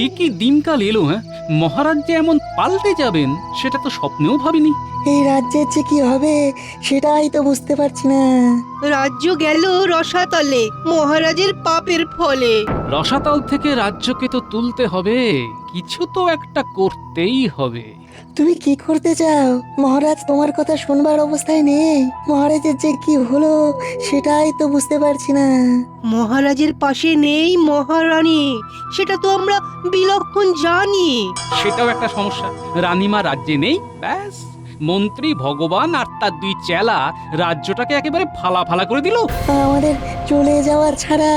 এ কি দিনকাল এলো, হ্যাঁ? মহারাজ যে এমন পাল্টে যাবেন সেটা তো স্বপ্নেও ভাবিনি। এই রাজ্যের যে কি হবে সেটাই তো বুঝতে পারছি না। রাজ্য গেল রসাতলে মহারাজের পাপের ফলে। রসাতল থেকে রাজ্যকে তো তুলতে হবে, কিছু তো একটা করতেই হবে। তুমি কি করতে চাও? মহারাজ তোমার কথা শুনবার অবস্থায় নেই। মহারাজের যে কি হলো সেটাই তো বুঝতে পারছি না। মহারাজের পাশে নেই মহারানী, সেটা তো আমরা বিলক্ষণ জানি। সেটাও একটা সমস্যা। রানীমা রাজ্যে নেই, ব্যাস মন্ত্রী ভগবান আর তার দুই চেলা রাজ্যটাকে একেবারে ফালা ফালা করে দিল। আমাদের চলে যাওয়ার ছাড়া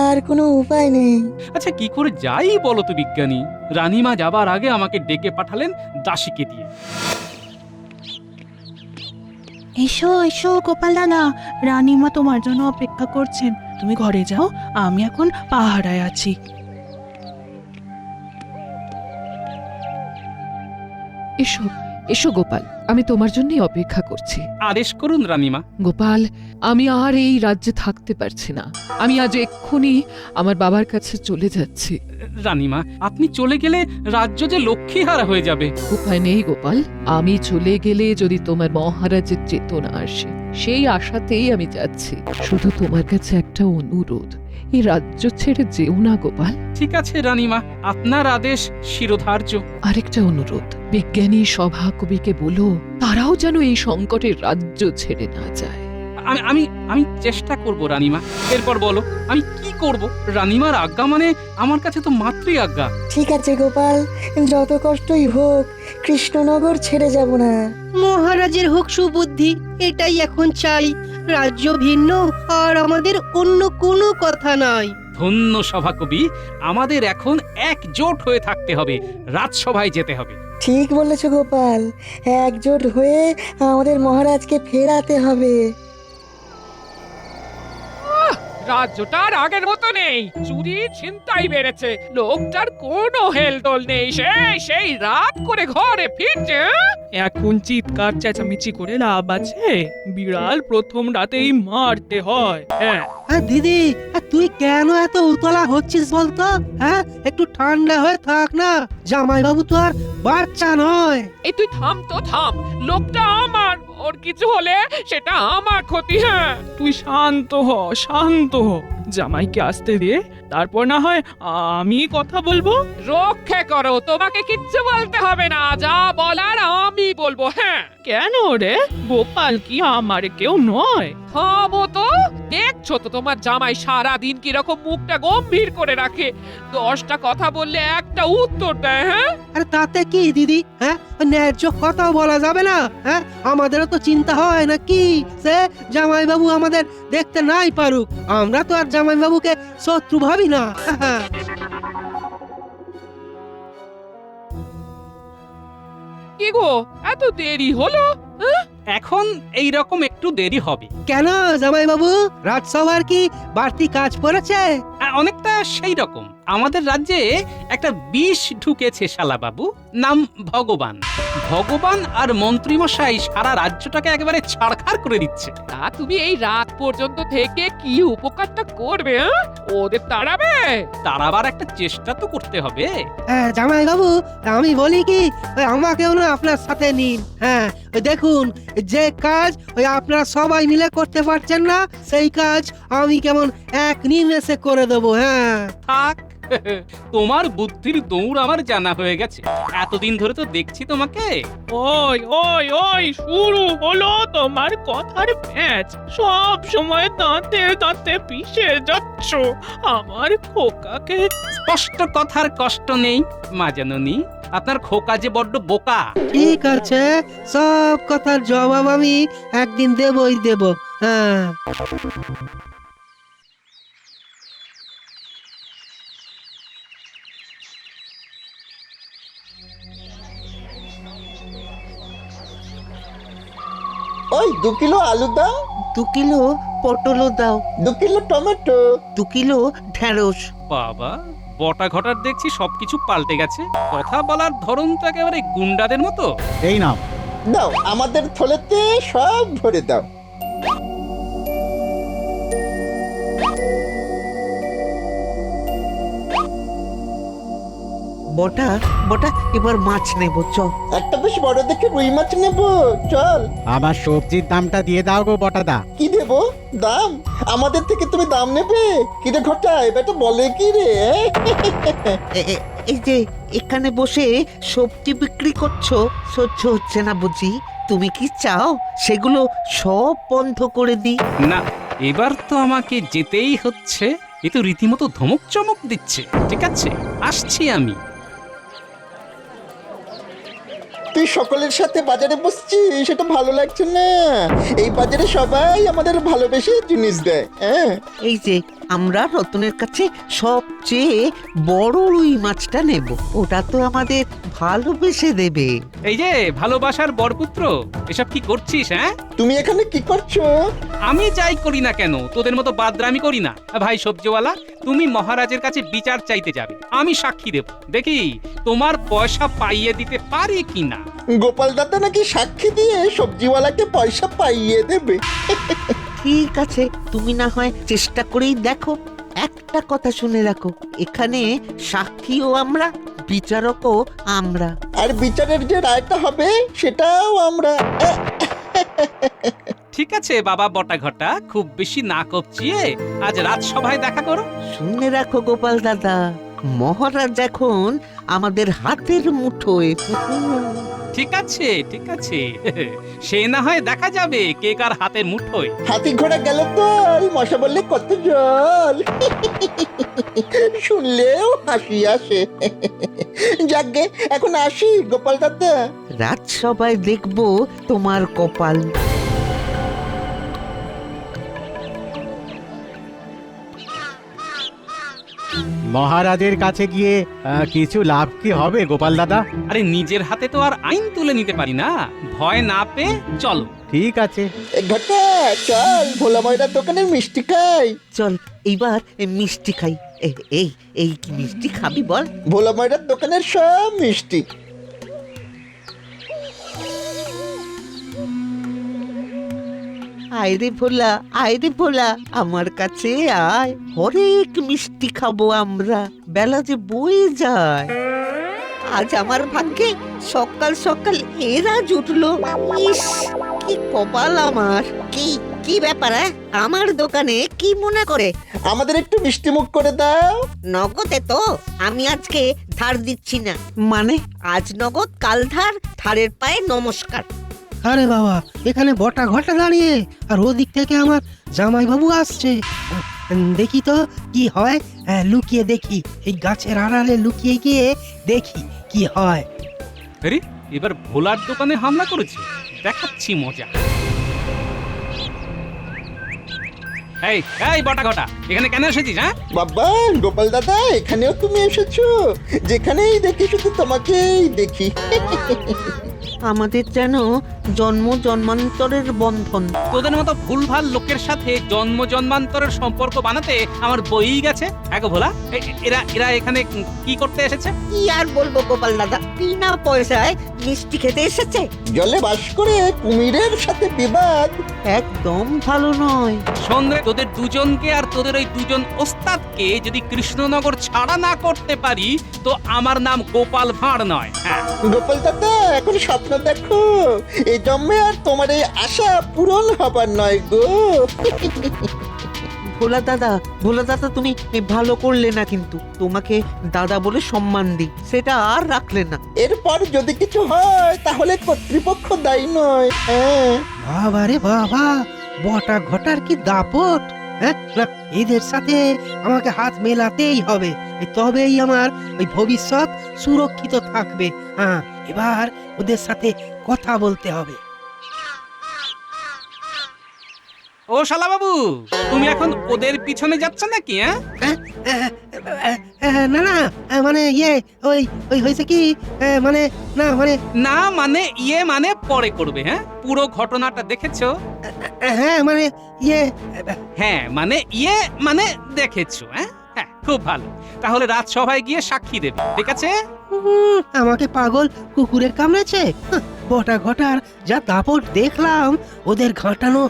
আর কোনো উপায় নেই। আচ্ছা কি করে যাই বলো তো বিজ্ঞানী? রানীমা যাবার আগে আমাকে ডেকে পাঠালেন দাসীকে দিয়ে। এসো এসো গোপাল দাদা, রানীমা তোমার জন্য অপেক্ষা করছেন। তুমি ঘরে যাও, আমি এখন পাহারায় আছি। এসো এসো গোপাল, আমি তোমার জন্যই অপেক্ষা করছি। আদেশ করুন রানীমা। গোপাল, আমি আর এই রাজ্যে থাকতে পারছি না। আমি আজ এক্ষুনি আমার বাবার কাছে চলে যাচ্ছি। রানীমা আপনি চলে গেলে রাজ্য যে লক্ষ্মীহারা হয়ে যাবে। উপায় নেই গোপাল, আমি চলে গেলে যদি তোমার মহারাজের চেতনা আসে, সেই আশাতেই আমি যাচ্ছি। শুধু তোমার কাছে একটা অনুরোধ, এই রাজ্য ছেড়ে যেও না গোপাল। ঠিক আছে রানীমা, আপনার আদেশ শিরোধার্য। আরেকটা অনুরোধ, বিজ্ঞানী সভা কবিকে বলো তারাও যেন এই সংকটের রাজ্য ছেড়ে না যায়। আমি আমি আমি চেষ্টা করব রানীমা। এরপর বলো আমি কি করব? রানীমার আজ্ঞা মানে আমার কাছে তো মাতৃ আজ্ঞা। ঠিক আছে গোপাল, যত কষ্টই হোক কৃষ্ণনগর ছেড়ে যাব না। মহারাজের হোক সুবুদ্ধি, এটাই এখন চাই। রাজ্য ভিন্ন আর আমাদের অন্য কোনো কথা নাই। ধন্য সভাকবি, আমাদের এখন একজোট হয়ে থাকতে হবে, রাজসভায় যেতে হবে। ঠিক বলেছ গোপাল, একজোট হয়ে আমাদের মহারাজকে ফেরাতে হবে। রাজ্যটা আর আগের মতো নেই, চুরি ছিনতাই বেড়েছে, লোকটার কোনো হেলদোল নেই, সেই রাত করে ঘরে ফিরছে। এখন চিৎকার চেঁচামেচি করে লাভ আছে? বিড়াল প্রথম রাতেই মারতে হয়। হ্যাঁ, হ্যাঁ দিদি, তুই কেন এত উতলা হচ্ছিস বলতো? হ্যাঁ, একটু ঠান্ডা হয়ে থাক না। জামাইবাবু তো আর বাচ্চা নয়। এই তুই থাম তো থাম, লোকটা আমার, ওর কিছু হলে সেটা আমার ক্ষতি। হ্যাঁ তুই শান্ত হ, শান্ত হ। জামাইকে আসতে দে, তারপর না হয় আমি কথা বলবো। রক্ষে করো, তোমাকে কিচ্ছু বলতে হবে না, যা বলার আমি বলবো। হ্যাঁ কেন রে? গোপাল কি আমার কেউ নয়? থামো তো, দেখছো তো তোমার জামাই সারা দিন কিরকম মুখটা গম্ভীর করে রাখে, 10টা কথা বললে একটা উত্তর দেয়। হ্যাঁ আরে তাতে কি দিদি? হ্যাঁ, ন্যায্য কথা বলা যাবে না? হ্যাঁ, আমাদেরও তো চিন্তা হয় না কি সে জামাইবাবু আমাদের দেখতে নাই পারুক, আমরা তো আর জামাইবাবুকে শত্রু ভাবি না। কি গো, এত দেরি হলো? এখন এই রকম একটু দেরি হবে। কেন জামাইবাবু, রাজসভার কি বাড়তি কাজ পড়েছে? অনেকটা সেই রকম। আমাদের রাজ্যে একটা বিষ ঢুকেছে শালাবাবু, নাম ভগবান। ভগবান আর মন্ত্রীমশাই সারা রাজ্যটাকে একেবারে ছাড়খাড় করে দিচ্ছে। তা তুমি এই রাত পর্যন্ত থেকে কি উপকারটা করবে? ওদের তাড়াবে? তাড়াবার একটা চেষ্টা তো করতে হবে। হ্যাঁ জামাইবাবু, আমি বলি কি, ওই আমাকেও না আপনার সাথে নিন। হ্যাঁ, ওই দেখুন, যে কাজ ওই আপনারা সবাই মিলে করতে পারছেন না, সেই কাজ আমি কেমন এক নিমেষে করে দেবো। হ্যাঁ থাক, তোমার বুদ্ধির দৌড় আমার জানা হয়ে গেছে। এতদিন ধরে তো দেখছি তোমাকে। ওই ওই ওই, শুরু হলো তোমার কথার প্যাচ। সব সময় দাঁতে দাঁতে পিষে যাচ্ছ আমার খোকাকে। স্পষ্ট কথার কষ্ট নেই মা জাননী, আপনার খোকা যে বড্ড বোকা। ঠিক আছে, সব কথার জবাব আমি একদিন দেবই দেব। হ্যাঁ ওই 2 কিলো আলু দাও, 2 কিলো পটলও দাও, 2 কিলো টমেটো। 2 কিলো ঢেঁড়স। বাবা, বটা ঘটার দেখছি সবকিছু পাল্টে গেছে। কথা বলার ধরন তো একেবারে গুন্ডাদের মতো। এই নাও, দাও আমাদের থলেতে সব ভরে দাও। বটা বটা এবার মাছ নেব চ। একটা বেশ বড় দেখে রুই মাছ নেবো, চল। আমার সবজির দামটা দিয়ে দাও গো বটাদা। কি দেবো? দাম? আমাদের থেকে তুমি দাম নেবে? কি রে ঘটা, এবারটা বলে কি রে? এই যে এখানে বসে সবজি বিক্রি করছো, সহ্য হচ্ছে না বুঝি? তুমি কি চাও সেগুলো সব বন্ধ করে দিই? না, এবার তো আমাকে যেতেই হচ্ছে। এ তো রীতিমতো ধমক চমক দিচ্ছে। ঠিক আছে, আসছি আমি। তুই সকলের সাথে বাজারে বসছিস, সেটা ভালো লাগছে না। এই বাজারে সবাই আমাদের ভালোবেসে জিনিস দেয়। হ্যাঁ, এই যে আমরা রতনের কাছে সবচেয়ে বড় রুই মাছটা নেব, ওটা তো আমাদের ভালোবেসে দেবে। এই যে ভালোবাসার বরপুত্র, এসব কি করছিস? হ্যাঁ, তুমি এখানে কি করছো? আমি যাই করি না কেন, তোদের মতো বাদরামি করি না। ভাই সবজিওয়ালা, তুমি মহারাজের কাছে বিচার চাইতে যাবে, আমি সাক্ষী দেব। দেখি তোমার পয়সা পাইয়ে দিতে পারি কিনা। গোপাল দাদা নাকি সাক্ষী দিয়ে সবজিওয়ালাকে পয়সা পাইয়ে দেবে? ঠিক আছে, তুমি না হয় চেষ্টা করেই দেখো। একটা কথা শুনে রাখো, এখানে সাক্ষীও আমরা, বিচারকও আমরা। আর বিচারের যে রায়টা হবে সেটাও আমরা। ঠিক আছে বাবা বটা ঘটা, খুব বেশি না কপচিয়ে আজ রাজসভায় দেখা করো। শুনে রাখো গোপাল দাদা, মহারাজ এখন আমাদের হাতের মুঠোয়। ঠিক আছে, ঠিক আছে, সে না হয় দেখা যাবে কে কার হাতের মুঠোয়। হাতি ঘোড়া গেল কই, মশা বললে কত জল। শুনলেও হাসি আসে। যাকগে, এখন আসি গোপাল দাদা। রাজসভায় দেখবো তোমার কপাল। মহারাজের কাছে গিয়ে কিছু লাভ কি হবে গোপাল দাদা? আরে নিজের হাতে তো আর আইন তুলে নিতে পারি না, ভয় না পেয়ে চলো। ঠিক আছে। ঘটা, চল ভোলা ময়রার দোকানের মিষ্টি খাই। চল এইবার মিষ্টি খাই। এই এই কি মিষ্টি খাবি বল? ভোলা ময়রার দোকানের সব মিষ্টি। আয় রে ভোলা, আয় রে ভোলা, আমার কাছে আয়, হরেক মিষ্টি খাবো আমরা। বেলা যে বয়ে যায়, আজ আমার ভাগ্যে সকাল সকাল এরা জুটলো। ইস, কি কপাল আমার। কি কি ব্যাপার? আমার দোকানে কি মনে করে? আমাদের একটু মিষ্টি মুখ করে দাও। নগদে তো আমি আজকে ধার দিচ্ছি না। মানে আজ নগদ, কাল ধার, ধারের পায়ে নমস্কার। আরে বাবা, এখানে বটা ঘটা দাঁড়িয়ে, আর ওদিক থেকে আমার জামাইবাবু আসছে। দেখি তো কি হয়। লুকিয়ে দেখি, এই গাছের আড়ালে লুকিয়ে গিয়ে দেখি কি হয়। আরে এবার ভোলার দোকানে হামলা করেছে, দেখাচ্ছি মজা। এই এই বটা ঘটা, এখানে কেন এসেছিস? হ্যাঁ বাবা গোপাল দাদা, এখানেও তুমি এসেছো? যেখানেই দেখি শুধু তোমাকেই দেখি। আমাদের যেন জন্ম জন্মান্তরের বন্ধন। তোদের মতো ভুলভাল লোকের সাথে জন্ম জন্মান্তরের সম্পর্ক বানাতে আমার বই গেছে। এক ভোলা, এরা এরা এখানে কি করতে এসেছে? কি আর বলবো গোপাল দাদা, বিনা পয়সায় মিষ্টি খেতে এসেছে। জলে বাস করে কুমিরের সাথে বিবাদ একদম ভালো নয়। সন্ধ্যে তোদের দুজনকে আর তোদের ওই দুজন ওস্তাদকে যদি কৃষ্ণনগর ছাড়া না করতে পারি, তো আমার নাম গোপাল ভাঁড় নয়। হ্যাঁ, গোপাল দাদা, এখন স্বপ্ন দেখো, এই জন্মে আর তোমার এই আশা পূরণ হবার নয় গো। ভোলা দাদা, ভোলা দাদা, তুমি ভালো করলে না, কিন্তু তোমাকে দাদা বলে সম্মান দিই, সেটা আর রাখলে না। এরপর যদি কিছু হয় তাহলে কর্তৃপক্ষ দায়ী নয়। হ্যাঁ, বাবা রে বাবা, বটা ঘটার কি দাপট! হ্যাঁ, না, এদের সাথে আমাকে হাত মেলাতেই হবে, তবেই আমার ওই ভবিষ্যৎ সুরক্ষিত থাকবে। হ্যাঁ, এবার ওদের সাথে কথা বলতে হবে। ও শালা বাবু, তুমি এখন ওদের পিছনে যাচ্ছ নাকি? হ্যাঁ, না না, মানে ওই ওই হয়েছে কি, মানে না মানে না মানে মানে পরে করবে। হ্যাঁ, পুরো ঘটনাটা দেখেছো? হ্যাঁ মানে হ্যাঁ মানে মানে দেখেছো। হ্যাঁ হ্যাঁ, খুব ভালো। তাহলে রাজসভায় গিয়ে সাক্ষী দেবে, ঠিক আছে? আমাকে পাগল কুকুরের কামড়েছে। বটা ঘটার যা দাপট দেখলাম, ওদের ঘাটানো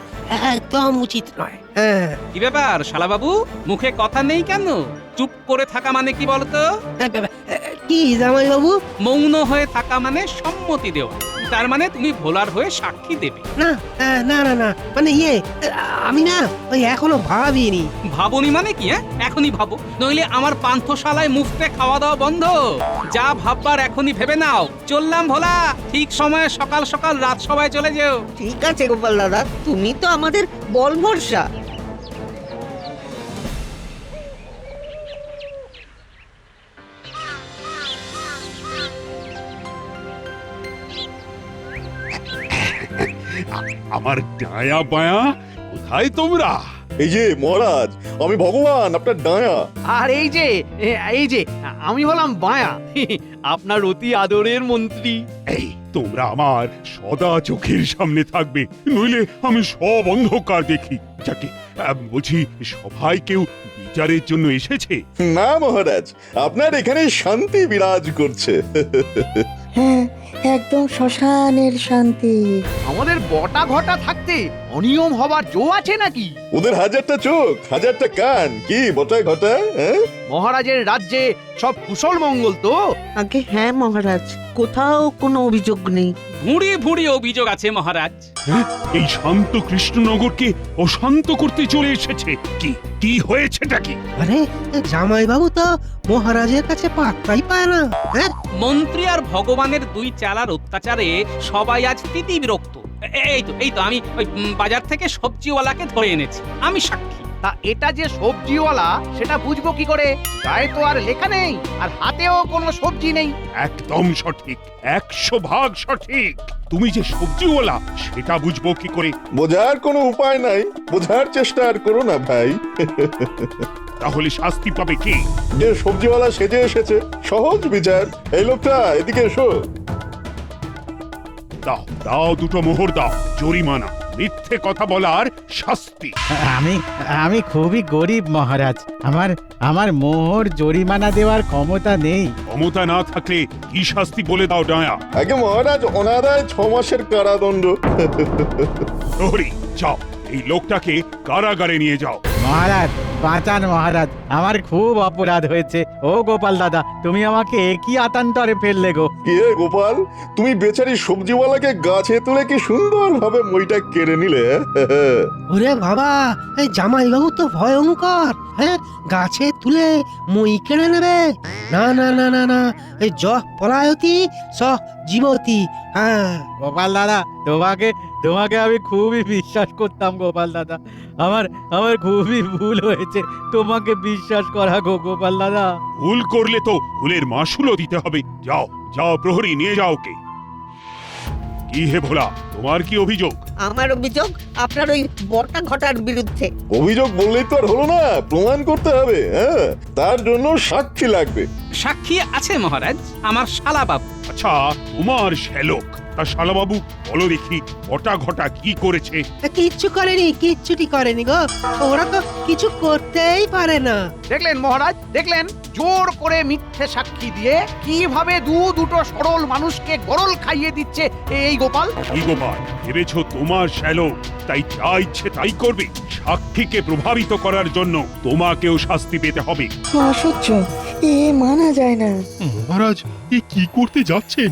একদম উচিত নয়। হ্যাঁ, কি ব্যাপার শালা বাবু, মুখে কথা নেই কেন? চুপ করে থাকা মানে কি বলতো? কি জামাই বাবু? মৌন হয়ে থাকা মানে সম্মতি দেওয়া, তার মানে তুমি ভোলার হয়ে সাক্ষী দেবে। না না না না, মানে আমি না ওই এখনো ভাবিনি। ভাবনি মানে কি? এখনই ভাবো, নইলে আমার পান্থশালায় মুফতে খাওয়া দাওয়া বন্ধ। যা ভাববার এখনই ভেবে নাও। চললাম ভোলা, ঠিক সময়ে সকাল সকাল রাত সবাই চলে যেও। ঠিক আছে গোপাল দাদা, তুমি তো আমাদের বল ভরসা। আমার ডায়া বায়া কোথায় তোমরা? এই যে মহারাজ, আমি ভগবান, আপনার ডায়া। আর এই যে আমি হলাম বায়া, আপনার অতি আদরের মন্ত্রী। এই তোমরা আমার সদা চোখের সামনে থাকবে, নইলে আমি সব অন্ধকার দেখি। যাকে বলছি, সবাই কেউ বিচারের জন্য এসেছে? না মহারাজ, আপনার এখানে শান্তি বিরাজ করছে। হ্যাঁ, একদম শ্মশানের শান্তি। আমাদের বটা ঘটা থাকতে অনিয়ম হবার জো আছে নাকি? ওদের হাজারটা চোখ, হাজারটা কান, কি বটা ঘটা? মহারাজের রাজ্যে সব কুশল মঙ্গল তো? আগে হ্যাঁ মহারাজ, কোথাও কোনো অভিযোগ নেই। ভুঁড়ি ভুঁড়ি অভিযোগ আছে মহারাজ। হ্যাঁ, এই শান্ত কৃষ্ণনগরকে অশান্ত করতে চলে এসেছে। কি হয়েছেটা কি? আরে জামাই বাবু তো মহারাজের কাছে পাত্তাই পায় না। হ্যাঁ, মন্ত্রী আর ভগবানের দুই চালার অত্যাচারে সবাই আজ তিতি বিরক্ত। এই তো আমি ওই বাজার থেকে সবজিওয়ালাকে ধরে এনেছি, আমি সাক্ষী। তা এটা যে সবজিওয়ালা সেটা বুঝবো কি করে? গায়ে তো আর লেখা নেই, আর হাতেও কোনো সবজি নেই। একদম সঠিক, 100% সঠিক। তুমি যে সবজিওয়ালা সেটা বুঝবো কি করে? বোঝার কোনো উপায় নাই, বোঝার চেষ্টা আর করো না ভাই। তাহলে শাস্তি পাবে কি? যে সবজিওয়ালা সেজে এসেছে, সহজ বিচার। এই লোকটা এদিকে এসো। দাও দুটো মোহর দাও, জরিমানা, মিথ্যে কথা বলার শাস্তি। আমি খুবই গরিব মহারাজ, আমার মোহর জরিমানা দেওয়ার ক্ষমতা নেই। ক্ষমতা না থাকলে কি শাস্তি বলে দাও ডায়া। আগে মহারাজ, অনাদায় 6 মাসের কারাদণ্ড। প্রহরী, যাও এই লোকটাকে কারাগারে নিয়ে যাও। মহারাজ বাঁচান মহারাজ, আমার খুব অপরাধ হয়েছে। ও গোপাল দাদা, তুমি আমাকে একই আতান্তরে ফেললে গো। কে গোপাল, তুমি বেচারি সবজিওয়ালাকে গাছে তুলে কি সুন্দর ভাবে মইটা কেড়ে নিলে। ওরে বাবা, এই জামাই বাবু তো ভয়ঙ্কর। হ্যাঁ, গাছে তুলে মই কেড়ে নেবে? না না না না না, এই জ পলায়তি স জীবতি। হ্যাঁ গোপাল দাদা, তোমাকে আমি খুবই বিশ্বাস করতাম গোপাল দাদা। আমার খুবই ভুল হয়েছে তোমাকে বিশ্বাস করা গো গোপাল দাদা। ভুল করলে তো ভুলের মাসুলও দিতে হবে। যাও যাও, প্রহরী নিয়ে যাও কে। কি হে ভোলা, তোমার কি অভিযোগ? আমার অভিযোগ আপনার ওই বটা ঘটার বিরুদ্ধে। অভিযোগ বললেই তো আর হলো না, প্রমাণ করতে হবে। হ্যাঁ, তার জন্য সাক্ষী লাগবে। সাক্ষী আছে মহারাজ, আমার শালাবাবু। আচ্ছা, তোমার শ্যালক, তা শালাবাবু বলো দেখি, বটা ঘটা কি করেছে? কিচ্ছুটি করেনি গো। ওরা তো কিছু করতেই পারে না। দেখলেন মহারাজ, দেখলেন জোর করে মিথ্যে সাক্ষী দিয়ে কিভাবে দুটো সরল মানুষকে গরল খাইয়ে দিচ্ছে এই গোপাল। কি গোপাল, ভেবেছো তোমার শ্যালক তাই যা ইচ্ছে তাই করবে? সাক্ষীকে প্রভাবিত করার জন্য তোমাকেও শাস্তি পেতে হবে। অসহ্য, এ মানা যায় না। মহারাজ, এ কি করতে যাচ্ছেন?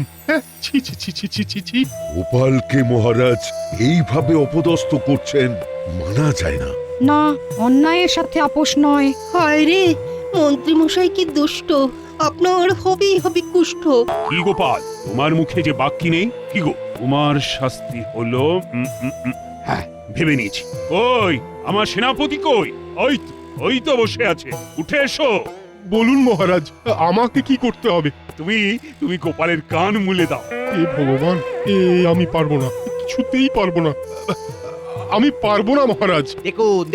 ছি ছি ছি ছি ছি ছি ছি। গোপালকে মহারাজ এইভাবে অপদস্থ করছেন, মানা যায় না। না, অন্যায়ের সাথে আপোষ নয়। হায় রে, মন্ত্রী মশাই কি দুষ্ট, আপনার হবি কুষ্ঠ। কি গোপাল, তোমার মুখে যে বাক্যি নেই? কি গো, তোমার শাস্তি হলো হ্যাঁ, ভেবে নিয়েছি। ওই আমার সেনাপতি কই? ওই তো বসে আছে, উঠে এসো। বলুন মহারাজ, আমাকে কি করতে হবে? তুমি গোপালের কান মুলে দাও। এ ভগবান, আমি পারবো না, কিছুতেই পারবো না। আমি পারবো না মহারাজ।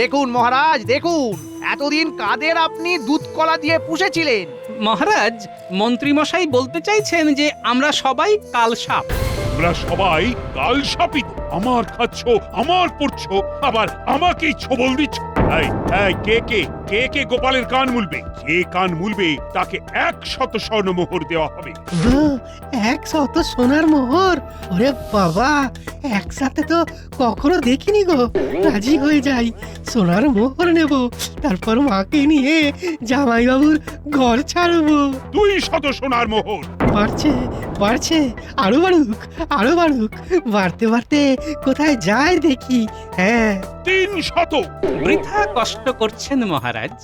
দেখুন মহারাজ, দেখুন এতদিন কাদের আপনি দুধ কলা দিয়ে পুষেছিলেন। মহারাজ, মন্ত্রীমশাই বলতে চাইছেন যে আমরা সবাই কালসাপ। তোমরা সবাই কাল শাপিত। আমার খাচ্ছ, আমার পড়ছো, আবার আমাকেই ছবল দিচ্ছ। এই এই কে কে কে কে গোপালের কান মুলবে? যে কান মুলবে তাকে 100 স্বর্ণমোহর দেওয়া হবে। 100 সোনার মোহর? ওরে বাবা, একসাথে তো কখনো দেখিনি গো। রাজি হয়ে যাই, সোনার মোহর নেব, তারপর মাকে নিয়ে জামাইবাবুর ঘর ছাড়বো। 200 সোনার মোহর। বাড়ছে বাড়ছে, আরো বাড়ুক আরো বাড়ুক, বাড়তে বাড়তে কোথায় যায় দেখি। হ্যাঁ, 300। বৃথা কষ্ট করছেন মহারাজ।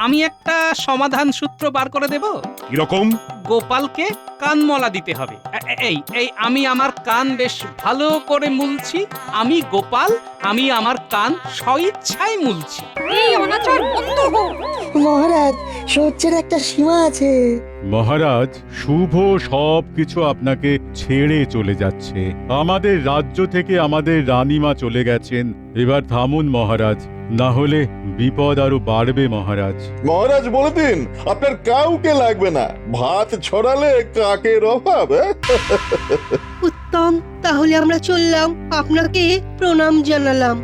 আমি একটা সমাধান সূত্র বার করে দেব। কিরকম? গোপালকে কানমলা দিতে হবে। এই এই আমি আমার কান বেশ ভালো করে মুলছি। আমি গোপাল, আমি আমার কান স্বইচ্ছায় মুলছি। এই অনাচার বন্ধ হোক। মহারাজ, সহ্যের একটা সীমা আছে। মহারাজ, শুভ সব কিছু আপনাকে ছেড়ে চলে যাচ্ছে। আমাদের রাজ্য থেকে আমাদের রানীমা চলে গেছেন। এবার থামুন মহারাজ, না হলে বিপদ আরো বাড়বে মহারাজ। মহারাজ বলে দিন আপনার কাউকে লাগবে না, ভাত ছড়ালে কাকের অভাব। উত্তম, তাহলে আমরা চললাম, আপনাকে প্রণাম জানালাম।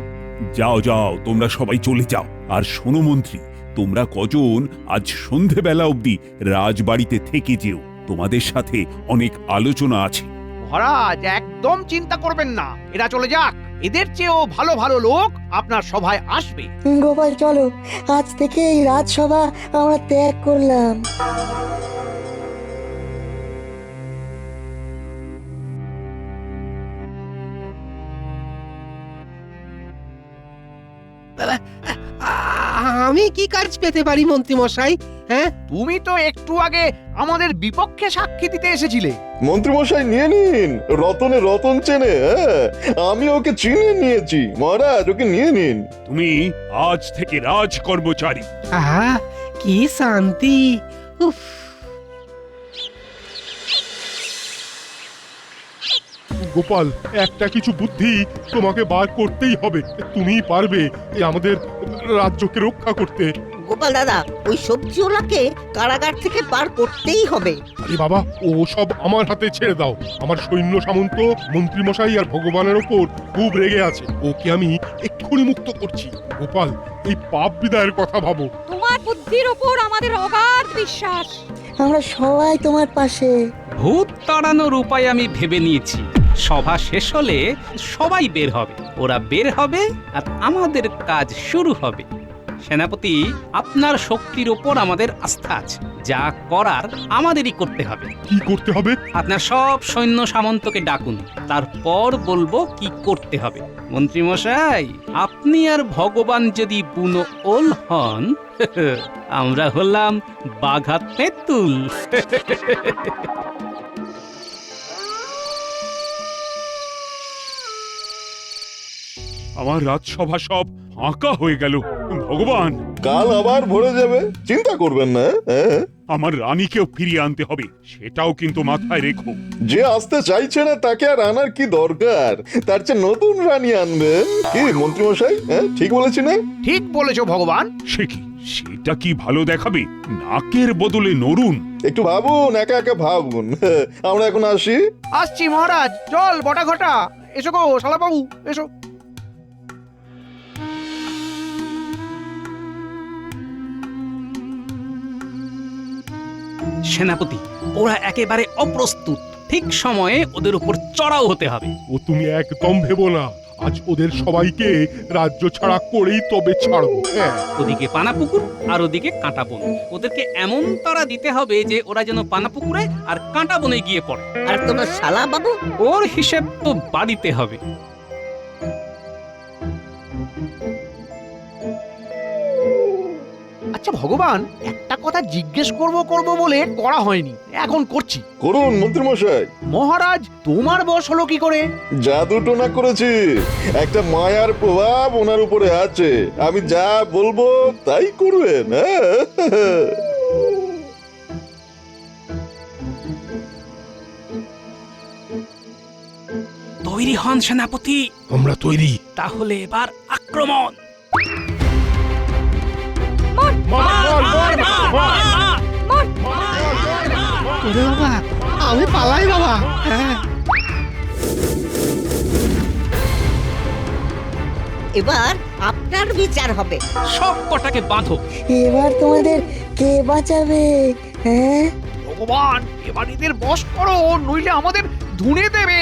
যাও যাও, তোমরা সবাই চলে যাও। আর শোনো মন্ত্রী, তোমরা কজন আজ সন্ধেবেলা অবধি রাজবাড়িতে থেকে যেও। তোমাদের সাথে অনেক আলোচনা আছে। মহারাজ একদম চিন্তা করবেন না, এরা চলে যাক। এদের চেয়েও ভালো ভালো লোক আপনার সভায় আসবে। গোপাল চলো, আজ থেকে এই রাজসভা আমরা ত্যাগ করলাম। আমি কি কাজ পেতে পারি মন্ত্রী মশাই? হ্যাঁ, তুমি তো একটু আগে আমাদের বিপক্ষে সাক্ষী দিতে এসেছিলে। মন্ত্রীমশাই নিয়ে নিন, রতনে রতন চেনে। আমি ওকে চিনে নিয়েছি মহারাজ, ওকে নিয়ে নিন। তুমি আজ থেকে রাজ কর্মচারী। আহা, কি শান্তি। উফ, গোপাল, একটা কিছু বুদ্ধি তোমাকে বার করতেই হবে। তুমিই পারবে এই আমাদের রাজ্যকে রক্ষা করতে। গোপাল দাদা, ওই সবজিওয়ালাকে কারাগার থেকে বার করতেই হবে। আরে বাবা, ও সব আমার হাতে ছেড়ে দাও। আমার সৈন্য সামন্ত মন্ত্রীমশাই আর ভগবানের ওপর খুব রেগে আছে। ওকে আমি এক্ষুনি মুক্ত করছি। গোপাল, এই পাপ বিদায়ের কথা ভাবো। তোমার বুদ্ধির উপর আমাদের অগাধ বিশ্বাস। আমরা সবাই তোমার পাশে। ভূত তাড়ানোর উপায় আমি ভেবে নিয়েছি। সভা শেষ হলে সবাই বের হবে, ওরা বের হবে আর আমাদের কাজ শুরু হবে। সেনাপতি, আপনার শক্তির উপর আমাদের আস্থা আছে। যা করার আমাদেরই করতে হবে। কি করতে হবে? আপনার সব সৈন্য সামন্তকে ডাকুন, তারপর বলবো কি করতে হবে। মন্ত্রী মশাই, আপনি আর ভগবান যদি বুনো ওল হন, আমরা হলাম বাঘা তেঁতুল। আমার রাজসভা সব ফাঁকা হয়ে গেল। ভগবান, কাল আবার ভরে যাবে, চিন্তা করবেন না। আমার রানীকেও ফিরিয়ে আনতে হবে, সেটাও কিন্তু মাথায় রেখো। যে আসতে চাইছে না তাকে আর আনার কি দরকার? তার চেয়ে নতুন রানী আনবেন। কি মন্ত্রীমশাই, ঠিক বলেছি না? ঠিক বলেছো ভগবান। সে কি, সেটা কি ভালো দেখাবে? নাকের বদলে নরুন। একটু ভাবুন, একা একা ভাবুন। আমরা এখন আসি। আসছি মহারাজ, চল বটা ঘটা। এসো গো শালাবাবু, এসো। সেনাপতি, ওরা একেবারে অপ্রস্তুত। ঠিক সময়ে ওদের উপর চড়াও হতে হবে। ও তুমি একদম ভেবো না। আজ ওদের সবাইকে রাজ্য ছাড়া করেই তবে ছাড়বো। ওদিকে পানাপুকুর আর ওদিকে কাঁটা বন। ওদেরকে এমন তারা দিতে হবে যে ওরা যেন পানাপুকুরে আর কাঁটা বনে গিয়ে পড়ে। আর তোমার শালা বাবু? ওর হিসেব তো বাড়িতে হবে। আচ্ছা ভগবান, একটা কথা জিজ্ঞেস করব বলে করা হয়নি, এখন করছি। করুন মন্ত্রীমশাই। মহারাজ, তোমার বশ হলো কি করে? জাদু টোনা করেছি। একটা মায়ার প্রভাব ওনার উপরে আছে। আমি যা বলবো তাই করবেন। তৈরি হন সেনাপতি। আমরা তৈরি। তাহলে এবার আক্রমণ। ওরে বাবা, আমি পালাই বাবা। হ্যাঁ, এবার আপনার বিচার হবে। সব কটাকে বাঁধো। এবার তোমাদের কে বাঁচাবে? হ্যাঁ, ভগবান এবার এদের বশ করো, নইলে আমাদের ধুনে দেবে।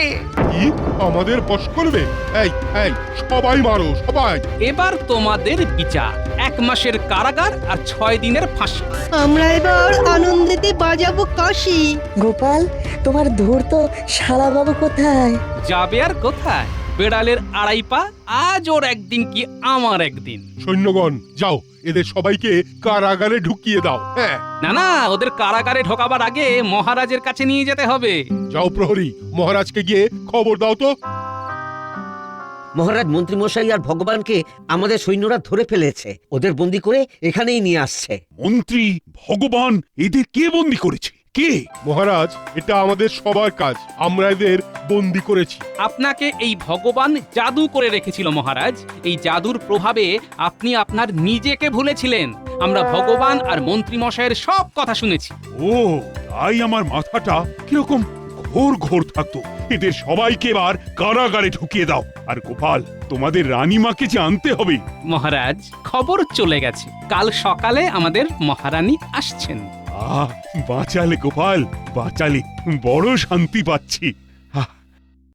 কি আমাদের বশ করবে? এই এই সবাই মারো, সবাই। এবার তোমাদের বিচার, 1 মাসের কারাগার আর 6 দিনের ফাঁসি। আমরা এবার আনন্দেতে বাজাবো কাশি। গোপাল, তোমার ধূর্ত শালাবাবু কোথায়? যাবে আর কোথায়? বেড়ালের 2.5 পা, আজ ওর একদিন কি আমার একদিন। সৈন্যগণ যাও, এদের সবাইকে কারাগারে ঢুকিয়ে দাও। হ্যাঁ, না না, ওদের কারাগারে ঢোকাবার আগে মহারাজের কাছে নিয়ে যেতে হবে। যাও প্রহরী, মহারাজকে গিয়ে খবর দাও তো। মহারাজ, মন্ত্রী মশাই আর ভগবানকে আমাদের সৈন্যরা ধরে ফেলেছে, ওদের বন্দি করে এখানেই নিয়ে আসছে। মন্ত্রী, ভগবান, এদের কে বন্দি করেছে? কে? মহারাজ, এটা আমাদের সবার কাজ, আমরা এদের বন্দি করেছি। আপনাকে এই ভগবান জাদু করে রেখেছিল মহারাজ। এই জাদুর প্রভাবে আপনি আপনার নিজেকে ভুলেছিলেন। আমরা ভগবান আর মন্ত্রী মশাইয়ের সব কথা শুনেছি। ও, তাই আমার মাথাটা কিরকম ঘোর ঘোর থাকতো। এদের সবাইকে এবার কারাগারে ঢুকিয়ে দাও। আর গোপাল, তোমাদের রানীমাকে যে আনতে হবে। মহারাজ, খবর চলে গেছে, কাল সকালে আমাদের মহারানী আসছেন। বাঁচালে গোপাল, বাঁচালে, বড় শান্তি পাচ্ছি।